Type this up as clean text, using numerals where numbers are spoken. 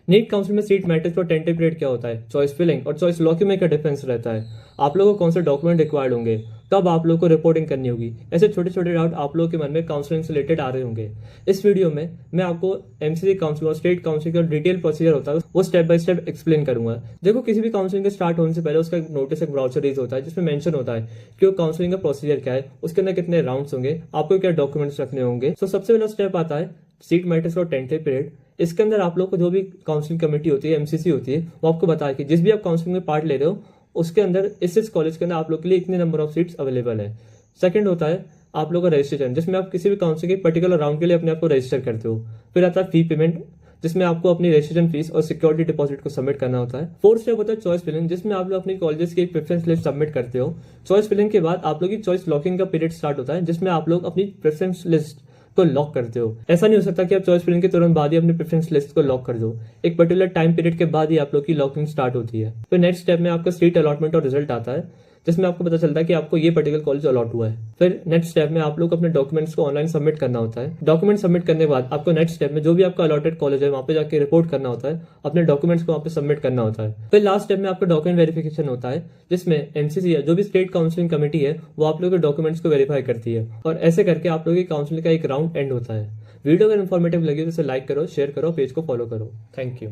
NEET council में seat matrix और tentative period क्या होता है, चॉइस फिलिंग और चॉइस लॉकिंग में क्या डिफरेंस रहता है, आप लोगों को कौन से डॉक्यूमेंट रिक्वायर्ड होंगे, कब आप लोगों को रिपोर्टिंग करनी होगी, ऐसे छोटे छोटे डाउट आप लोगों के मन में काउंसलिंग से रिलेटेड आ रहे होंगे। इस वीडियो में मैं आपको एमसीसी काउंसिल और स्टेट काउंसिल का डिटेल प्रोसीजर होता है वो स्टेप बाय स्टेप एक्सप्लेन करूंगा। देखो, किसी भी काउंसलिंग के स्टार्ट होने से पहले उसका नोटिस एक ब्राउचर रिलीज होता है जिसमें मेंशन होता है कि वो काउंसलिंग का प्रोसीजर क्या है, उसके अंदर कितने राउंड्स होंगे, आपको क्या डॉक्यूमेंट्स रखने होंगे। तो सबसे पहला स्टेप आता है सीट मैट्रिक्स और टेंटेटिव पीरियड। इसके अंदर आप लोग को जो भी काउंसलिंग कमेटी होती है, एमसीसी होती है, वो आपको बताया कि जिस भी आप काउंसलिंग में पार्ट ले रहे हो उसके अंदर इस कॉलेज के अंदर आप लोग के लिए इतने नंबर ऑफ सीट्स अवेलेबल है। सेकंड होता है आप लोग का रजिस्ट्रेशन, जिसमें आप किसी भी काउंसलिंग के पर्टिकुलर राउंड के लिए अपने आप को रजिस्टर करते हो। फिर आता है फी पेमेंट, जिसमें आपको अपनी रजिस्ट्रेशन फीस और सिक्योरिटी डिपॉजिट को सबमिट करना होता है। फोर्थ स्टेप होता है चॉइस फिलिंग, जिसमें आप लोग अपनी कॉलेजेस की एक प्रेफरेंस लिस्ट सबमिट करते हो। चॉइस फिलिंग के बाद आप लोग की चॉइस लॉकिंग का पीरियड स्टार्ट होता है, जिसमें आप लोग अपनी प्रेफरेंस लिस्ट को लॉक करते हो। ऐसा नहीं हो सकता कि आप चॉइस फिलिंग के तुरंत बाद ही अपनी प्रेफरेंस लिस्ट को लॉक कर दो, एक पर्टिकुलर टाइम पीरियड के बाद ही आप लोग की लॉकिंग स्टार्ट होती है। फिर नेक्स्ट स्टेप में आपका सीट अलॉटमेंट और रिजल्ट आता है, जिसमें आपको पता चलता है कि आपको ये पर्टिकुलर कॉलेज अलॉट हुआ है। फिर नेक्स्ट स्टेप में आप लोग अपने डॉक्यूमेंट्स को ऑनलाइन सबमिट करना होता है। डॉक्यूमेंट सबमिट करने के बाद आपको नेक्स्ट स्टेप में जो भी आपका अलॉटेड कॉलेज है वहां पे जाके रिपोर्ट करना होता है, अपने डॉक्यूमेंट्स को वहां पे सबमिट करना होता है। फिर लास्ट स्टेप में आपका डॉक्यूमेंट वेरिफिकेशन होता है, जिसमें एमसीसी है जो भी स्टेट काउंसलिंग कमेटी है वो आप लोगों के डॉक्यूमेंट्स को वेरीफाई करती है, और ऐसे करके आप लोगों की काउंसलिंग का एक राउंड एंड होता है। वीडियो अगर इन्फॉर्मेटिव लगी तो इसे लाइक करो, शेयर करो, पेज को फॉलो करो। Thank you.